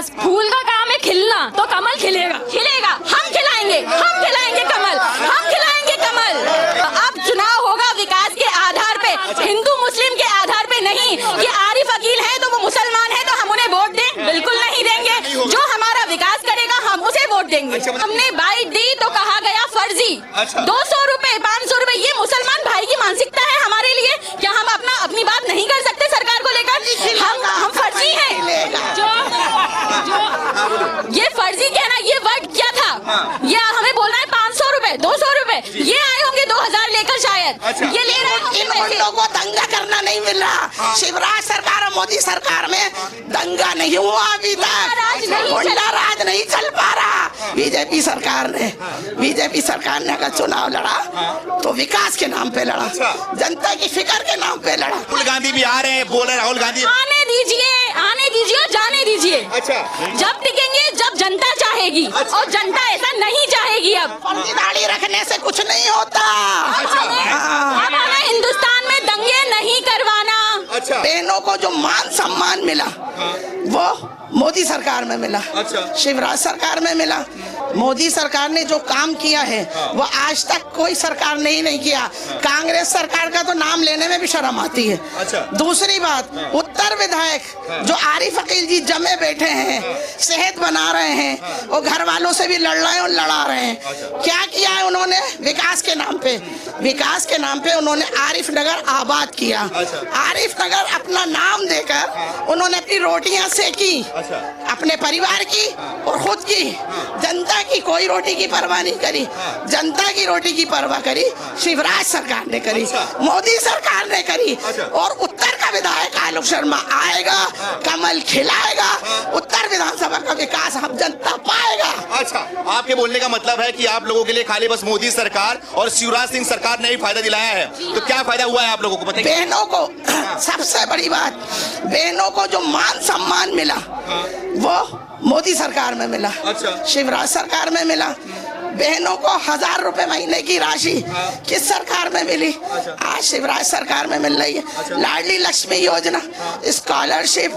विकास, फूल का काम है खिलना, तो कमल खिलेगा, खिलेगा, हम खिलाएंगे कमल, हम खिलाएंगे कमल। अब चुनाव होगा विकास के आधार पे, हिंदू मुस्लिम के आधार पे नहीं कि आरिफ अकील है तो वो मुसलमान है तो हम उन्हें वोट दें, बिल्कुल नहीं देंगे। जो हमारा विकास करेगा हम उसे वोट देंगे। हमने बाइट दी तो कहा गया फर्जी। 200 रुपए 500 रुपए, ये मुसलमान भाई की मानसिकता है हमारे लिए। क्या हम अपनी बात नहीं कर सकते सरकार को लेकर? हम फर्जी हैं। जो ये फर्जी कहना, ये वर्ड क्या था? ये हमें बोल रहा है 500 रुपए 200 रुपए, ये आए होंगे 2000 लेकर शायद। ये ले रहे हैं। इन गुंडों को दंगा करना नहीं मिल रहा। शिवराज सरकार और मोदी सरकार में दंगा नहीं हुआ अभी तक, गुंडा राज नहीं चल पा रहा। बीजेपी सरकार ने अगर चुनाव लड़ा तो विकास के नाम पे लड़ा, जनता की फिक्र के नाम पे लड़ा। राहुल गांधी भी आ रहे हैं, बोल रहे राहुल गांधी आने दीजिए और जाने दीजिए। जब टिकेंगे जब जनता चाहेगी, और जनता ऐसा नहीं चाहेगी। अब दाढ़ी रखने से कुछ नहीं होता। अब हमें हिंदुस्तान में दंगे नहीं करवाना। बहनों को जो मान सम्मान मिला वो मोदी सरकार में मिला, शिवराज सरकार में मिला। मोदी सरकार ने जो काम किया है वो आज तक कोई सरकार ने नहीं किया। कांग्रेस सरकार का तो नाम लेने में भी शर्म आती है। दूसरी बात, उत्तर विधायक जो आरिफ अकील जी जमे बैठे हैं, सेहत बना रहे हैं, वो घर वालों से भी लड़ रहे हैं और लड़ा रहे हैं। क्या किया है उन्होंने? विकास के नाम पे उन्होंने आरिफ नगर आबाद किया। आरिफ नगर अपना नाम देकर उन्होंने अपनी रोटियां सेकी, अपने परिवार की और खुद की। जनता की कोई रोटी की परवाह नहीं करी, जनता की रोटी की परवाह करी शिवराज सरकार ने करी, मोदी सरकार ने करी। और उत्तर का विधायक आलोक शर्मा आएगा, कमल खिलाएगा, उत्तर विधानसभा का विकास हम जनता पाएगा। आपके बोलने का मतलब है कि आप लोगों के लिए खाली बस मोदी सरकार और शिवराज सिंह सरकार ने ही फायदा दिलाया है। तो क्या फायदा हुआ है आप लोगों को बताइए? बहनों को, सबसे बड़ी बात, बहनों को जो मान सम्मान मिला वो मोदी सरकार में मिला, शिवराज सरकार में मिला। बहनों को 1000 रुपए महीने की राशि किस सरकार में मिली? आज शिवराज सरकार में मिल रही है। लाडली लक्ष्मी योजना, स्कॉलरशिप,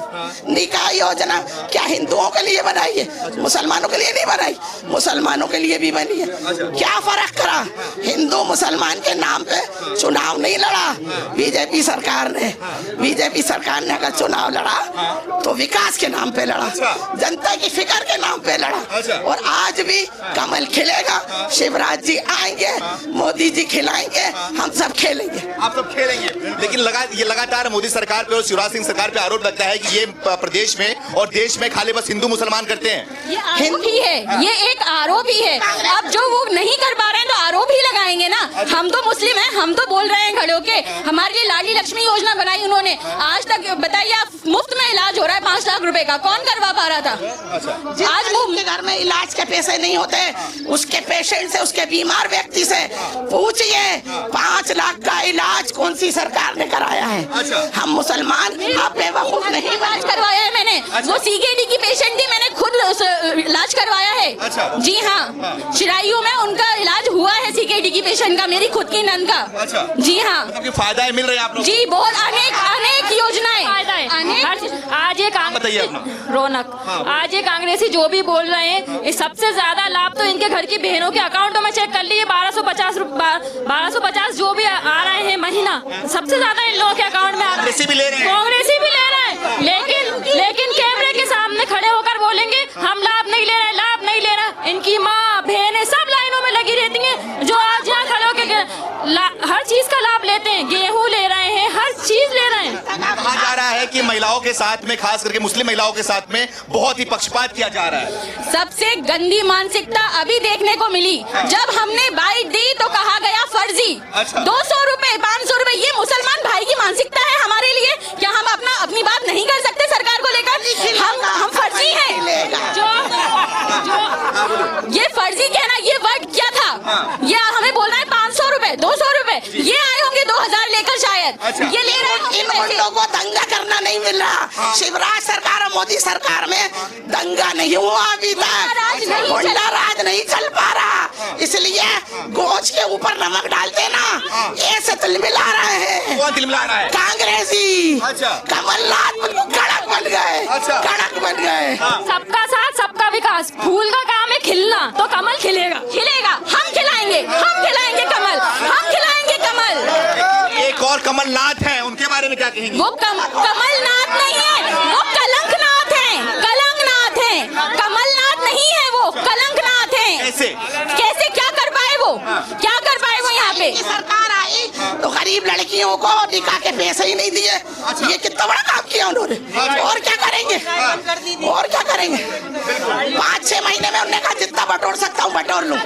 निकाह योजना क्या हिंदुओं के लिए बनाई है? मुसलमानों के लिए नहीं बनाई, मुसलमानों के लिए भी बनी है। क्या फर्क करा? हिंदू मुसलमान के नाम पे चुनाव नहीं लड़ा बीजेपी सरकार ने अगर चुनाव लड़ा तो विकास के नाम पे लड़ा, जनता की फिक्र के नाम पे लड़ा। और आज भी कमल खिलेगा, शिवराज जी आएंगे, मोदी जी खिलाएंगे, हम सब खेलेंगे। आप सब खेलेंगे। लेकिन ये लगातार मोदी सरकार पे और शिवराज सिंह सरकार पे आरोप लगता है कि ये प्रदेश में और देश में खाली बस हिंदू मुसलमान करते हैं। ये आरोप ही है, ये एक आरोप ही है। अब जो वो नहीं कर पा रहे हैं तो आरोप ही लगाएंगे ना। हम तो मुस्लिम हैं, हम तो बोल रहे हैं खड़े होके। हमारे लिए लाडली लक्ष्मी योजना बनाई उन्होंने। आज तक बताइए, आप मुफ्त में इलाज हो रहा है 5 लाख रुपए का, कौन करवा पा रहा था? आज मुफ्त घर में इलाज के पैसे नहीं होते, उसके पेशेंट से, उसके बीमार व्यक्ति से पूछिए 5 लाख का इलाज कौन सी सरकार ने कराया है? हम मुसलमान आप बेवकूफ नहीं। इलाज करवाया है मैंने, वो सीकेडी की पेशेंट थी, मैंने खुद इलाज करवाया है। जी हाँ, चिराइयों में उनका इलाज हुआ है, सीकेडी की पेशेंट का, मेरी खुद की नंद का। जी हाँ, फायदा मिल रहा है आप लोग? जी बहुत, अनेक योजनाएं। आज ये बताइए अपना। रौनक, आज ये कांग्रेसी जो भी बोल रहे हैं, सबसे ज्यादा लाभ तो इनके घर की बहनों के अकाउंटों में चेक कर लिए। 1250 जो भी आ रहे हैं महीना, सबसे ज्यादा इन लोगों के अकाउंट में आ रहा है। कांग्रेसी भी ले रहे हैं, लेकिन कैमरे के सामने खड़े होकर बोलेंगे हम लाभ नहीं ले रहे। इनकी माँ बहनें सब लाइनों में लगी रहती हैं, जो आज यहाँ खड़े होकर हर चीज का लाभ लेते हैं। गेहूं ले रहे हैं, हर चीज ले रहे हैं। कहा जा रहा है कि महिलाओं के साथ में, खास करके मुस्लिम महिलाओं के साथ में बहुत ही पक्षपात किया जा रहा है। सबसे गंदी मानसिकता अभी देखने को मिली। जब हमने बाइट दी तो कहा गया फर्जी। 200 रुपए 500 रुपए, ये मुसलमान भाई की मानसिकता है हमारे लिए। क्या हम अपनी बात नहीं कर सकते सरकार को लेकर? हम फर्जी हैं। जो ये फर्जी कहना, ये वर्ड क्या था? ये हमें बोल रहा है 500 रुपए 200 रुपए, ये आए होंगे 2000 लेकर शायद। ये ले रहे हैं। इन गुंडों को दंगा करना नहीं मिल रहा। शिवराज सरकार और मोदी सरकार में दंगा नहीं हुआ अभी तक, गुंडा राज नहीं चल पा रहा। इसलिए गोश्त के ऊपर नमक डालते ना, ऐसे तिलमिला रहे हैं। कौन तिलमिला रहा है? कांग्रेसी। कमलनाथ कड़क बन गए, कड़क बन गए। सबका कमलनाथ हैं, उनके बारे में क्या कहेंगे? वो कमलनाथ नहीं है, वो कलंकनाथ है, कलंकनाथ है, कमलनाथ नहीं है, वो कलंकनाथ है। कैसे क्या कर पाए वो, क्या कर पाए वो यहाँ पे? सरकार आई तो गरीब लड़कियों को निकाह के पैसे ही नहीं दिए। ये कितना बड़ा काम किया उन्होंने। और क्या करेंगे, और क्या करेंगे? 5-6 महीने में उन्होंने कहा जितना बटोर सकता हूँ बटोर लूं।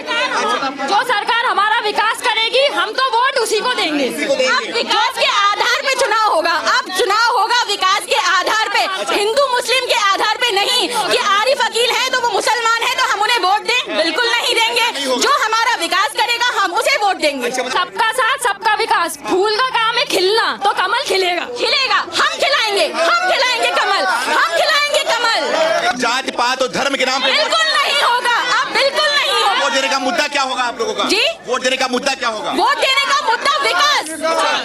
जो सरकार हमारा विकास करेगी हम तो वोट उसी को देंगे। अब विकास के आधार पे चुनाव होगा, अब चुनाव होगा विकास के आधार पे, हिंदू मुस्लिम के आधार पे नहीं कि आरिफ अकील है तो वो मुसलमान है तो हम उन्हें वोट दें, बिल्कुल नहीं देंगे। जो हमारा विकास करेगा हम उसे वोट देंगे। सबका साथ सबका विकास, फूल का काम है खिलना तो कमल खिलेगा, खिलेगा, हम खिलाएंगे कमल, हम खिलाएंगे कमल। जाति पात और धर्म के नाम पे बिल्कुल नहीं होगा, अब बिल्कुल नहीं होगा। वोट देने का मुद्दा क्या होगा आप लोगों का? जी, वोट देने का मुद्दा क्या होगा? वोट देने का मुद्दा विकास,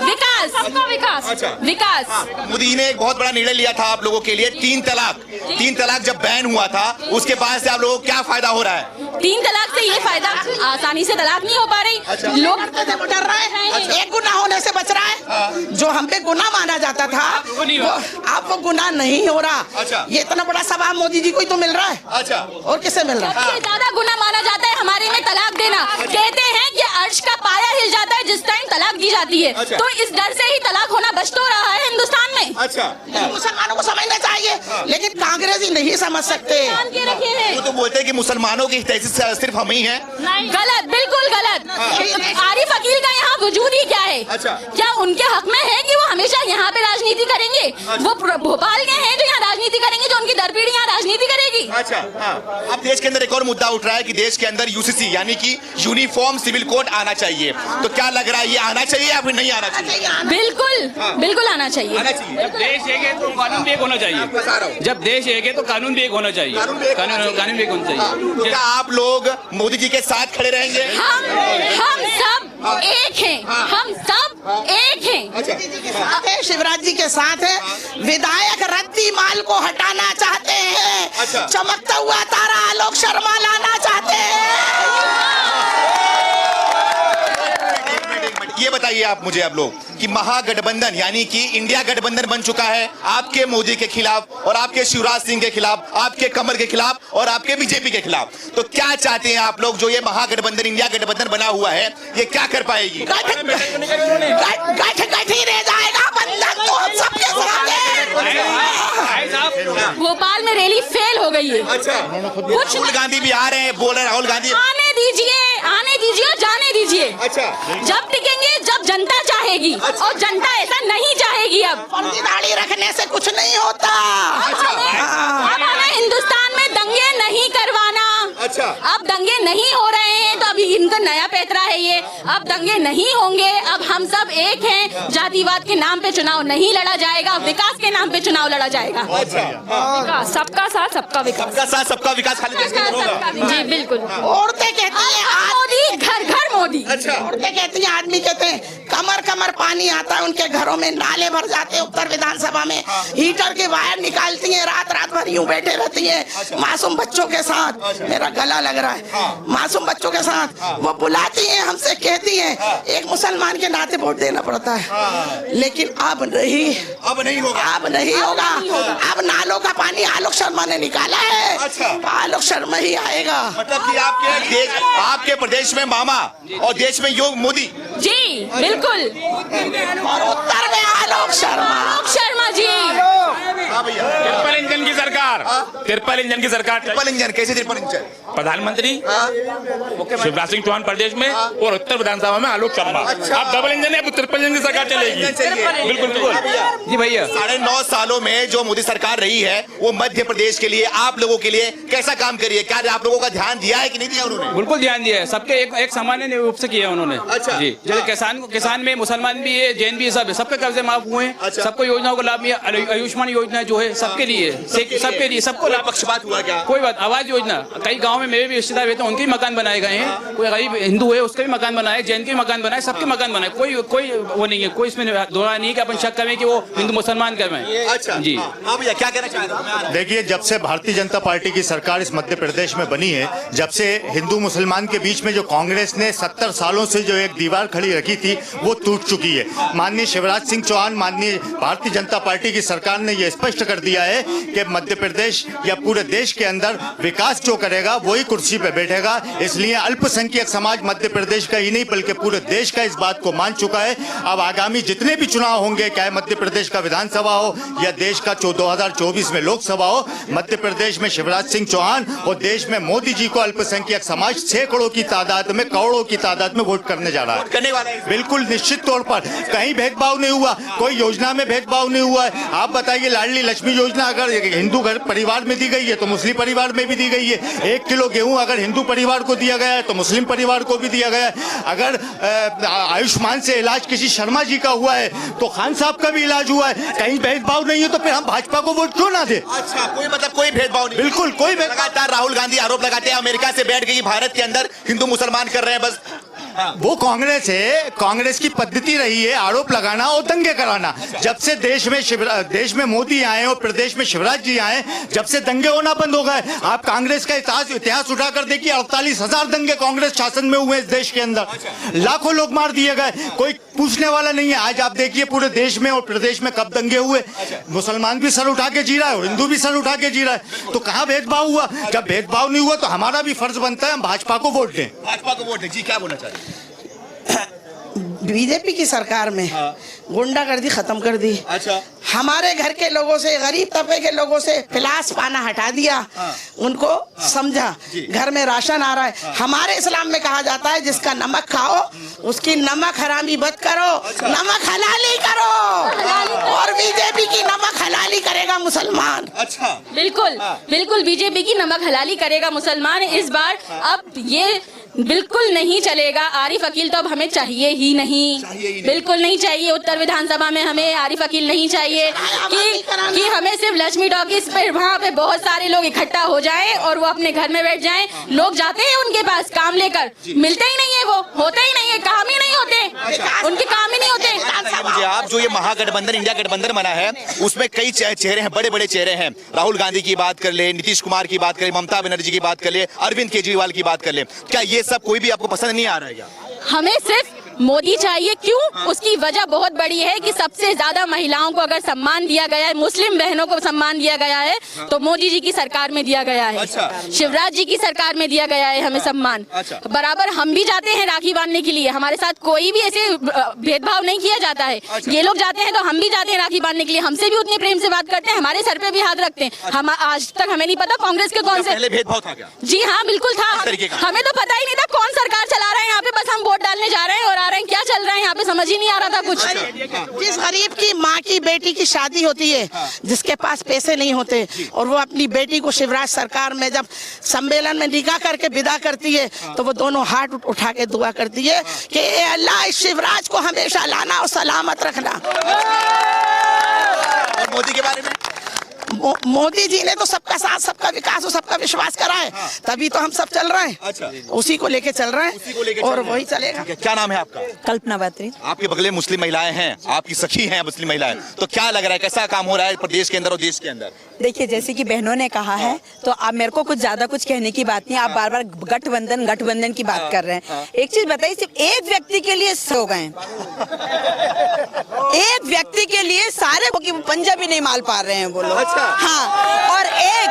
विकास, सबका विकास, विकास। मोदी ने एक बहुत बड़ा निर्णय लिया था आप लोगों के लिए, 3 तलाक जब बैन हुआ था उसके बाद से आप लोगों को क्या फायदा हो रहा है? 3 तलाक से ये फायदा, आसानी से तलाक नहीं हो पा रही। लोग डर रहे हैं, एक गुनाह होने से बच रहा है। जो हम पे गुनाह माना जाता था अब वो गुनाह नहीं हो रहा। ये इतना बड़ा सवाब मोदी जी को ही तो मिल रहा है। और किसे मिल रहा है? सबसे ज्यादा गुनाह माना जाता है हमारे में तलाक देना। कहते हैं कि अर्श का पाया हिल जाता है जिस टाइम तलाक दी जाती है। तो इस डर से ही तलाक होना बच तो रहा है हिंदुस्तान में। मुसलमानों को समझना चाहिए, लेकिन कांग्रेस ही नहीं समझ सकते। वो तो बोलते हैं कि मुसलमानों की तहसील सिर्फ हम ही हैं। गलत, बिल्कुल गलत। आरिफ अकील का यहाँ वजूद ही क्या है? क्या उनके हक में है कि वो हमेशा यहाँ पे राजनीति करेंगे? वो भोपाल के हैं जो यहाँ राजनीति करेंगे, जो उनकी दरपीढ़ी यहाँ राजनीति करेगी। अब देश के अंदर एक और मुद्दा उठ रहा है कि देश के अंदर यूसीसी यानी कि यूनिफॉर्म सिविल कोड आना चाहिए। तो क्या लग रहा है ये आना चाहिए या फिर नहीं आना चाहिए? बिल्कुल, बिल्कुल आना चाहिए। जब देश एक है तो कानून भी एक होना चाहिए। जब देश एक है तो कानून भी एक होना चाहिए। कानून भी एक होना चाहिए। क्या आप लोग मोदी जी के साथ खड़े रहेंगे? हम सब एक हैं, हम सब एक हैं। शिवराज जी के साथ है। विधायक रद्दी माल को हटाना चाहते हैं। चमकता हुआ तारा आलोक शर्मा लाना चाहते हैं। ये बताइए आप मुझे अब लोग कि महागठबंधन यानी कि इंडिया गठबंधन बन चुका है आपके मोदी के खिलाफ और आपके शिवराज सिंह के खिलाफ, आपके कमल के खिलाफ और आपके बीजेपी के खिलाफ। तो क्या चाहते हैं आप लोग? जो ये महागठबंधन इंडिया गठबंधन बना हुआ है ये क्या कर पाएगी? गठ ही रह जाएगा, बंधन तो हम सबके साथ है। भोपाल में रैली फेल हो गई है। कुछ राहुल गांधी भी आ रहे हैं, बोल रहे राहुल गांधी आने दीजिए और जाने दीजिए। जब टिकेंगे जब जनता चाहेगी, और जनता ऐसा नहीं चाहेगी। अब दाढ़ी रखने से कुछ नहीं होता। अब हमें हिंदुस्तान में दंगे नहीं करवाना। अब दंगे नहीं हो रहे हैं तो अभी इनका नया पैतरा है ये। अब दंगे नहीं होंगे, अब हम सब एक हैं। जातिवाद के नाम पे चुनाव नहीं लड़ा जाएगा, विकास के नाम पे चुनाव लड़ा जाएगा। विकास, सबका साथ सबका विकास, सबका साथ सबका विकास खाली देश में होगा। जी बिल्कुल। औरतें कहती हैं मोदी, घर घर मोदी। औरतें कहती हैं, आदमी कहते हैं कमर कमर पानी आता है उनके घरों में, नाले भर जाते हैं। उत्तर विधानसभा में हीटर के वायर निकालती हैं, रात रात भर यूं बैठे रहती हैं मासूम बच्चों के साथ। मेरा गला लग रहा है। मासूम बच्चों के साथ वो बुलाती हैं, हमसे कहती हैं एक मुसलमान के नाते वोट देना पड़ता है। लेकिन अब नहीं होगा। अब नालों का पानी आलोक शर्मा ने निकाला है। आलोक शर्मा ही आएगा। मतलब कि आपके प्रदेश में मामा और देश में योग मोदी। जी बिल्कुल। और उत्तर में आलोक शर्मा जी। ट्रिपल इंजन की सरकार, ट्रिपल इंजन की सरकार। ट्रिपल इंजन कैसे? ट्रिपल इंजन प्रधानमंत्री शिवराज सिंह चौहान प्रदेश में और उत्तर विधानसभा में आलोक शर्मा। अब डबल इंजन है, अब ट्रिपल इंजन की सरकार चलेगी। बिल्कुल बिल्कुल जी भैया। 9.5 सालों में जो मोदी सरकार रही है वो मध्य प्रदेश के लिए, आप लोगों के लिए कैसा काम करी है? क्या आप लोगों का ध्यान दिया है कि नहीं दिया उन्होंने? बिल्कुल ध्यान दिया है, सबके एक सामान्य रूप से किया उन्होंने। जी, जैसे किसान में मुसलमान भी है, जैन भी, सबके कर्जे माफ हुए हैं। सबको योजनाओं का लाभ मिला। आयुष्मान योजना जो है सबके लिए, सबको बिल्कुल आप पक्षपात हुआ क्या? कोई बात, आवाज योजना कई गांव में मेरे भी रिश्तेदार रहते हैं, उनके भी मकान बनाए गए हैं। कोई गरीब हिंदू है उसके भी मकान बनाए, जैन के भी मकान बनाए, सबके मकान बनाए, कोई वो नहीं है, कोई इसमें दोहरा नहीं है कि अपन शक करें कि वो हिंदू मुसलमान कर रहे हैं। अच्छा जी हाँ भैया, क्या कहना चाह रहे हैं? देखिए, जब से भारतीय जनता पार्टी की सरकार इस मध्य प्रदेश में बनी है, जब से हिंदू मुसलमान के बीच में जो कांग्रेस ने 70 सालों से जो एक दीवार खड़ी रखी थी वो टूट चुकी है। माननीय शिवराज सिंह चौहान, माननीय भारतीय जनता पार्टी की सरकार ने यह स्पष्ट कर दिया है कि मध्य प्रदेश या पूरे देश के अंदर विकास जो करेगा वही कुर्सी पे बैठेगा। इसलिए अल्पसंख्यक समाज मध्य प्रदेश का ही नहीं बल्कि पूरे देश का इस बात को मान चुका है। अब आगामी जितने भी चुनाव होंगे, चाहे मध्य प्रदेश का विधानसभा हो या देश का 2024 में लोकसभा हो, मध्य प्रदेश में शिवराज सिंह चौहान और देश में मोदी जी को अल्पसंख्यक समाज सैकड़ों की तादाद में, करोड़ों की तादाद में वोट करने जा रहा है। करने वाला है बिल्कुल निश्चित तौर पर। कहीं भेदभाव नहीं हुआ, कोई योजना में भेदभाव नहीं हुआ है। आप बताइए, लाडली लक्ष्मी योजना अगर हिंदू घर परिवार में दी गई है तो मुस्लिम परिवार में भी दी गई है। 1 किलो गेहूं अगर हिंदू परिवार को दिया गया है तो मुस्लिम परिवार को भी दिया गया है। अगर आयुष्मान से इलाज किसी शर्मा जी का हुआ है तो खान साहब का भी इलाज हुआ है। कहीं भेदभाव नहीं है तो फिर हम भाजपा को वोट क्यों ना दे? अच्छा, कोई मतलब कोई भेदभाव नहीं? बिल्कुल कोई भेदभाव। लगातार राहुल गांधी आरोप लगाते हैं अमेरिका से बैठ गई, भारत के अंदर हिंदू मुसलमान कर रहे हैं बस। वो कांग्रेस है, कांग्रेस की पद्धति रही है आरोप लगाना और दंगे कराना। जब से देश में मोदी आए और प्रदेश में शिवराज जी आए, जब से दंगे होना बंद हो गए। आप कांग्रेस का इतिहास उठाकर देखिए, 48,000 दंगे कांग्रेस शासन में हुए इस देश के अंदर। लाखों लोग मार दिए गए, कोई पूछने वाला नहीं है। आज आप देखिए पूरे देश में और प्रदेश में कब दंगे हुए, मुसलमान भी सर उठा के जी रहा है और हिंदू भी सर उठा के जी रहा है। तो कहाँ भेदभाव हुआ? जब भेदभाव नहीं हुआ तो हमारा भी फर्ज बनता है हम भाजपा को वोट दें। भाजपा को वोट दें। जी, क्या बोलना चाहते हैं? बीजेपी की सरकार में गुंडागर्दी खत्म कर दी। अच्छा, हमारे घर के लोगों से, गरीब तबके के लोगों से पिलास पाना हटा दिया। उनको समझा, घर में राशन आ रहा है। हमारे इस्लाम में कहा जाता है जिसका नमक खाओ उसकी नमक हरामी मत करो, नमक हलाली करो। और बीजेपी की नमक हलाली करेगा मुसलमान। अच्छा, बिल्कुल बिल्कुल बीजेपी की नमक हलाली करेगा मुसलमान इस बार। अब ये बिल्कुल नहीं चलेगा। आरिफ अकील तो अब हमें चाहिए ही नहीं, बिल्कुल नहीं चाहिए। उत्तर विधानसभा में हमें आरिफ अकील नहीं चाहिए कि हमें सिर्फ लक्ष्मी टॉकीज पे वहाँ पे बहुत सारे लोग इकट्ठा हो जाएं और वो अपने घर में बैठ जाएं। लोग जाते हैं उनके पास काम लेकर, मिलते ही नहीं है, वो होते ही नहीं है, काम ही नहीं होते, उनके काम ही नहीं होते। मुझे आप जो ये महागठबंधन, इंडिया गठबंधन बना है, उसमें कई चेहरे हैं, बड़े बड़े चेहरे हैं। राहुल गांधी की बात कर ले, नीतीश कुमार की बात कर ले, ममता बनर्जी की बात कर ले, अरविंद केजरीवाल की बात कर ले। क्या ये सब कोई भी आपको पसंद नहीं आ रहा है क्या? हमें सिर्फ मोदी चाहिए। क्यों? उसकी वजह बहुत बड़ी है कि सबसे ज्यादा महिलाओं को अगर सम्मान दिया गया है, मुस्लिम बहनों को सम्मान दिया गया है तो मोदी जी की सरकार में दिया गया है। अच्छा। शिवराज जी की सरकार में दिया गया है हमें सम्मान। अच्छा। बराबर हम भी जाते हैं राखी बांधने के लिए, हमारे साथ कोई भी ऐसे भेदभाव नहीं किया जाता है। अच्छा। ये लोग जाते हैं तो हम भी जाते हैं राखी बांधने के लिए, हमसे भी उतने प्रेम से बात करते हैं, हमारे सर पे भी हाथ रखते हैं। हम आज तक हमें नहीं पता कांग्रेस के कौन से पहले भेदभाव था क्या? जी हाँ, बिल्कुल था। तरीके का? हमें तो पता ही नहीं था कौन सरकार चला रहा है यहाँ पे, बस हम वोट डालने जा रहे हैं और आ रहे हैं, क्या चल रहा है यहाँ पे समझ ही नहीं आ रहा था कुछ। जिस गरीब की माँ की बेटी की शादी होती है, जिसके पास पैसे नहीं होते, और वो अपनी बेटी को शिवराज सरकार में जब सम्मेलन में निकाह करके विदा करती है तो वो दोनों हाथ उठा के दुआ करती है कि ए अल्लाह इस शिवराज को हमेशा लाना और सलामत रखना। और मोदी के बारे में? मोदी जी ने तो सबका साथ, सबका विकास और सबका विश्वास करा है, तभी तो हम सब चल रहे हैं। अच्छा, उसी को लेके चल रहे हैं और वही चलेगा। क्या नाम है आपका? कल्पना बात्री। आपके बगले में मुस्लिम महिलाएं हैं, आपकी सखी हैं मुस्लिम महिलाएं, तो क्या लग रहा है, कैसा काम हो रहा है प्रदेश के अंदर और देश के अंदर? देखिए, जैसे कि बहनों ने कहा है तो आप, मेरे को कुछ ज्यादा कुछ कहने की बात नहीं, आप बार बार गठबंधन की बात कर रहे हैं। एक चीज बताइए, सिर्फ एक व्यक्ति के लिए सो गए, एक व्यक्ति के लिए सारे पंजाबी नहीं माल पा रहे हैं वो लोग। अच्छा। हाँ, और एक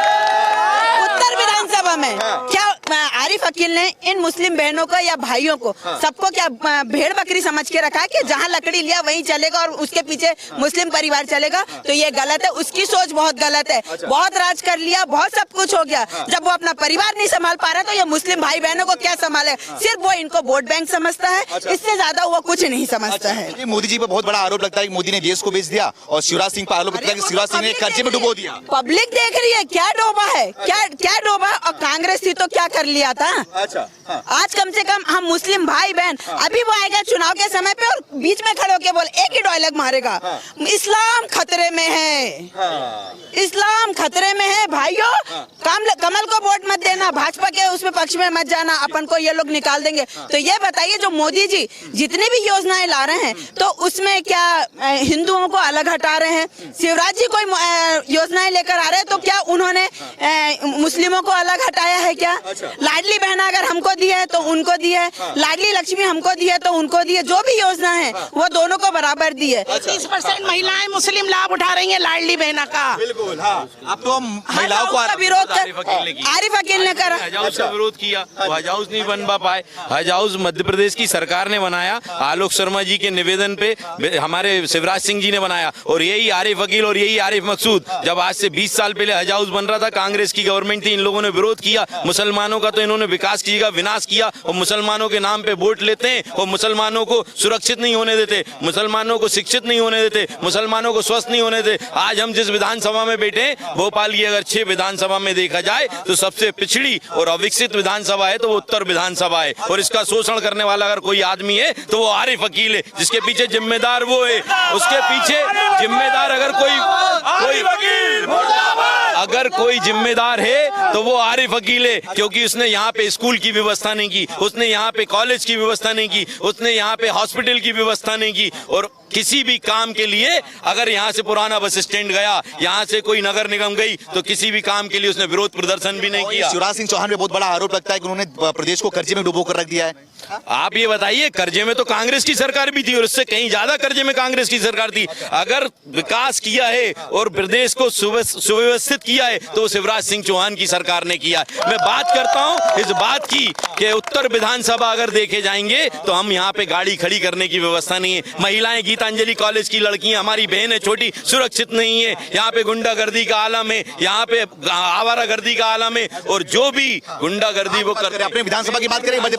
उत्तर विधानसभा में क्या आरिफ अकील ने इन मुस्लिम बहनों को या भाइयों को सबको क्या भेड़ बकरी समझ के रखा है कि जहाँ लकड़ी लिया वहीं चलेगा और उसके पीछे मुस्लिम परिवार चलेगा? तो ये गलत है, उसकी सोच बहुत गलत है। बहुत राज कर लिया, बहुत सब कुछ हो गया, जब वो अपना परिवार नहीं संभाल पा रहा तो ये मुस्लिम भाई बहनों को क्या संभाले? सिर्फ वो इनको वोट बैंक समझता है, इससे ज्यादा वो कुछ नहीं समझता है। मोदी जी पर बहुत बड़ा आरोप लगता है कि मोदी ने देश को बेच दिया, और शिवराज सिंह पर आरोप लगता है कि शिवराज सिंह ने कर्जे में डुबो दिया। पब्लिक देख रही है क्या डूबा है, क्या डूबा। और कांग्रेस थी तो क्या कर लिया था? अच्छा, हाँ। आज कम से कम हम मुस्लिम भाई बहन, अभी वो आएगा चुनाव के समय पे और बीच में खड़े होके बोल एक ही डायलॉग मारेगा, इस्लाम खतरे में है, इस्लाम खतरे में है भाइयों। कमल को वोट मत देना, भाजपा के उसमें पक्ष में मत जाना, अपन को ये लोग निकाल देंगे। तो ये बताइए जो मोदी जी जितनी भी योजनाएं ला रहे हैं तो उसमें क्या हिंदुओं को अलग हटा रहे हैं? शिवराज जी कोई योजनाएं लेकर आ रहे हैं तो क्या उन्होंने मुस्लिमों को अलग हटाया है क्या? लाडली बहना अगर हमको दी है तो उनको दी है, लाडली लक्ष्मी हमको दी है तो उनको दी है, जो भी योजना है वो दोनों को बराबर दी है। 30% महिलाएं मुस्लिम लाभ उठा रही हैं लाडली बहना का। बिल्कुल, हाँ। अब तो महिलाओं को विरोध आरिफ अकील ने करा, हज हाउस का विरोध किया, हज हाउस नहीं बन पाए। हज हाउस मध्य प्रदेश की सरकार ने बनाया, आलोक शर्मा जी के निवेदन पे हमारे शिवराज सिंह जी ने बनाया, और यही आरिफ अकील और यही आरिफ मकसूद जब आज से 20 साल पहले हज हाउस बन रहा था, कांग्रेस की गवर्नमेंट थी, इन लोगों ने विरोध किया। मुसलमानों का तो इन्होंने विकास कीजिएगा विनाश किया, और मुसलमानों के नाम पे वोट लेते हैं और मुसलमानों को सुरक्षित नहीं होने देते, मुसलमानों को शिक्षित नहीं होने देते, मुसलमानों को स्वस्थ नहीं होने देते। आज हम जिस विधानसभा में बैठे हैं, भोपाल की अगर 6 विधानसभा में देखा जाए तो सबसे पिछड़ी और अविकसित विधानसभा है तो वो उत्तर विधानसभा है, और इसका शोषण करने वाला अगर कोई आदमी है तो वो आरिफ अकील है, जिसके पीछे जिम्मेदार वो है। उसके पीछे जिम्मेदार अगर कोई जिम्मेदार है तो वो आरिफ अकील है, क्योंकि उसने यहाँ पे स्कूल की व्यवस्था नहीं की, उसने यहाँ पे कॉलेज की व्यवस्था नहीं की, उसने यहाँ पे हॉस्पिटल की व्यवस्था नहीं की, और किसी भी काम के लिए अगर यहाँ से पुराना बस स्टैंड गया, यहाँ से कोई नगर निगम गई, तो किसी भी काम के लिए उसने विरोध प्रदर्शन भी नहीं किया। शिवराज सिंह चौहान पे बहुत बड़ा आरोप लगता है कि उन्होंने प्रदेश को कर्जे में डुबो कर रख दिया है। आप ये बताइए, कर्जे में तो कांग्रेस की सरकार भी थी और इससे कहीं ज्यादा कर्जे में कांग्रेस की सरकार थी। अगर विकास किया है और प्रदेश को सुव्यवस्थित किया है तो शिवराज सिंह चौहान की सरकार ने किया। मैं बात करता हूं इस बात की कि उत्तर विधानसभा अगर देखे जाएंगे तो हम यहाँ पे गाड़ी खड़ी करने की व्यवस्था नहीं है। महिलाएं, गीतांजलि कॉलेज की लड़कियां, हमारी बहनें छोटी, सुरक्षित नहीं है। यहाँ पे गुंडागर्दी का आलम है, यहाँ पे आवारागर्दी का आलम है, और जो भी गुंडागर्दी वो करते। अपने विधानसभा की बात करें, मध्य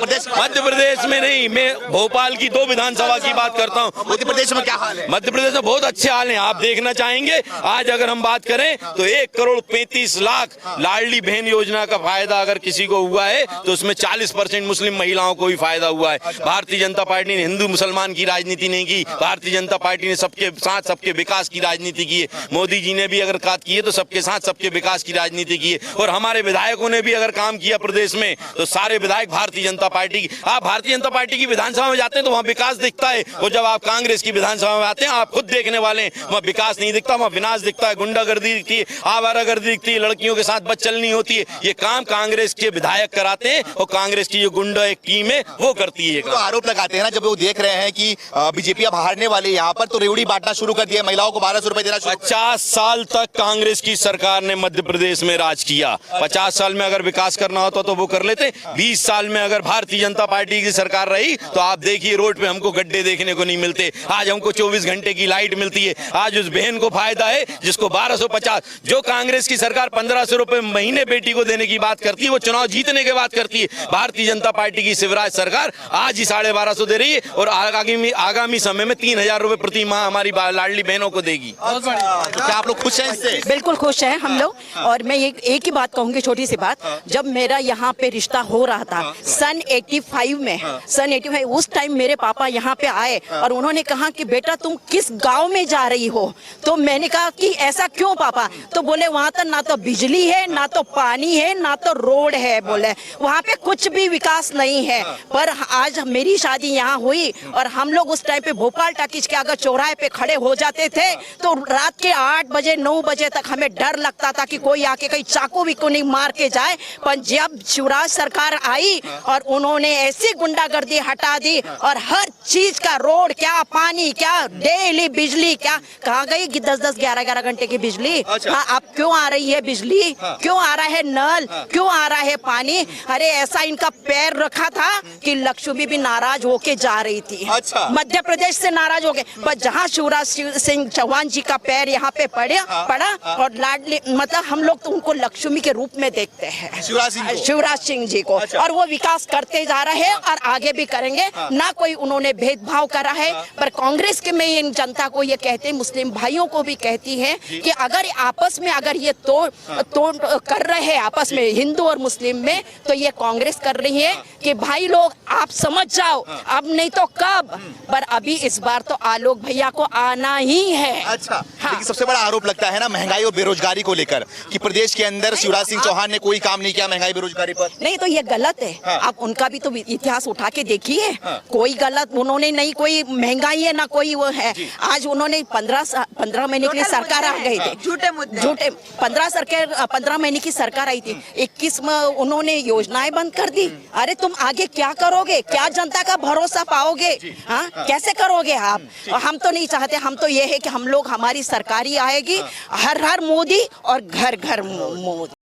प्रदेश में नहीं, मैं भोपाल की 2 विधानसभा की बात करता हूँ। मध्य प्रदेश में क्या हाल है? मध्य प्रदेश में बहुत अच्छे हाल हैं, आप देखना चाहेंगे। आज अगर हम बात करें तो 1,35,00,000 लाडली बहन योजना का फायदा अगर किसी को हुआ है तो उसमें 40% मुस्लिम महिलाओं को भी फायदा हुआ है। भारतीय जनता पार्टी ने हिंदू मुसलमान की राजनीति नहीं की, भारतीय जनता पार्टी ने सबके साथ सबके विकास की राजनीति की है। मोदी जी ने भी अगर बात की है तो सबके साथ सबके विकास की राजनीति की है, और हमारे विधायकों ने भी अगर काम किया प्रदेश में तो सारे विधायक भारतीय जनता पार्टी की। आप भारतीय जनता पार्टी की विधानसभा में जाते हैं तो वहाँ विकास दिखता है, और जब आप कांग्रेस की विधानसभा में आते हैं आप खुद देखने वाले हैं, वहाँ विकास नहीं दिखता, वहाँ विनाश दिखता है, गुंडागर्दी दिखती है, आवारागर्दी दिखती है, लड़कियों के साथ बदचलनी होती है। ये काम कांग्रेस के विधायक कराते हैं और कांग्रेस की जो गुंडा एक टीम है वो करती है। तो आरोप लगाते हैं ना, जब वो देख रहे हैं कि बीजेपी अब हारने वाले, यहाँ पर तो रेवड़ी बांटना शुरू कर दिया, महिलाओं को 1200 रुपए देना। 50 साल तक कांग्रेस की सरकार ने मध्य प्रदेश में राज किया। 50 साल में अगर विकास करना होता तो वो कर लेते। 20 साल में अगर भारतीय जनता पार्टी की सरकार रही तो आप देखिए रोड पे हमको गड्ढे देखने को नहीं मिलते। आज हमको 24 घंटे की लाइट मिलती है। आज उस बहन को फायदा है जिसको 1250, जो कांग्रेस की सरकार 1500 रुपए महीने बेटी को देने की बात करती है, वो चुनाव जीतने के बाद करती है। भारतीय जनता पार्टी की शिवराज सरकार आज ही 1250 दे रही है, और आगामी समय में 3000 रुपए प्रति माह हमारी लाडली बहनों को देगी। तो क्या आप लोग खुश हैं इससे? बिल्कुल खुश हैं हम लोग। और मैं एक ही बात कहूंगी, छोटी सी बात, जब मेरा यहाँ पे रिश्ता हो रहा था सन 85 में, सन 85 उस टाइम मेरे पापा यहाँ पे आए और उन्होंने कहा कि बेटा तुम किस गांव में जा रही हो? तो मैंने कहा कि ऐसा क्यों पापा? तो बोले वहाँ तो ना तो बिजली है, ना तो पानी है, ना तो रोड है, बोले वहाँ पे कुछ भी विकास नहीं है। पर आज मेरी शादी यहाँ हुई और हम लोग उस टाइम पे भोपाल टाकीज के अगर चौराहे पे खड़े हो जाते थे तो रात के 8 बजे 9 बजे तक हमें डर लगता था कि कोई आके कहीं चाकू भी को नहीं मार के जाए। पर जब शिवराज सरकार आई और उन्होंने ऐसी गुंडागर्दी हटा दी और हर चीज का, रोड क्या, पानी क्या, डेली बिजली क्या, कहाँ गई 10-10 11-11 घंटे की बिजली? हाँ, अब क्यों आ रही है बिजली? क्यों आ रहा है नल? क्यों आ रहा है पानी? अरे ऐसा इनका पैर रखा था कि लक्ष्मी भी नाराज होके जा रही थी। मध्य प्रदेश से नाराज हो गए, पर जहाँ शिवराज सिंह चौहान जी का पैर यहाँ पे पड़ा और लाडली, मतलब हम लोग तो उनको लक्ष्मी के रूप में देखते हैं, शिवराज सिंह जी को। और वो विकास करते जा रहे हैं और आगे भी करेंगे, ना कोई उन्होंने भेदभाव करा है। पर कांग्रेस के में इन जनता को ये कहते हैं, मुस्लिम भाइयों को भी कहती है कि अगर आपस में अगर ये तोड़ कर रहे हैं आपस में हिंदू और मुस्लिम में, तो ये कांग्रेस कर रही है कि भाई लोग आप समझ जाओ, अब नहीं तो कब। पर अभी इस बार तो तो आलोक भैया को आना ही है। अच्छा, हाँ। लेकिन सबसे बड़ा आरोप लगता है ना महंगाई और बेरोजगारी को लेकर कि प्रदेश के अंदर शिवराज सिंह चौहान ने कोई काम नहीं किया महंगाई बेरोजगारी पर। नहीं तो ये गलत है। हाँ। आप उनका भी तो इतिहास उठा के देखिए। कोई गलत उन्होंने नहीं, कोई महंगाई है ना कोई वो है। आज उन्होंने 15 महीने के लिए सरकार आ गए थे, झूठे 15 महीने की सरकार आई थी, 21 में उन्होंने योजनाएं बंद कर दी। अरे तुम आगे क्या करोगे, क्या जनता का भरोसा पाओगे? हाँ, कैसे करोगे आप? हम तो नहीं चाहते, हम तो ये है कि हम लोग, हमारी सरकारी आएगी, हर मोदी और घर घर मोदी।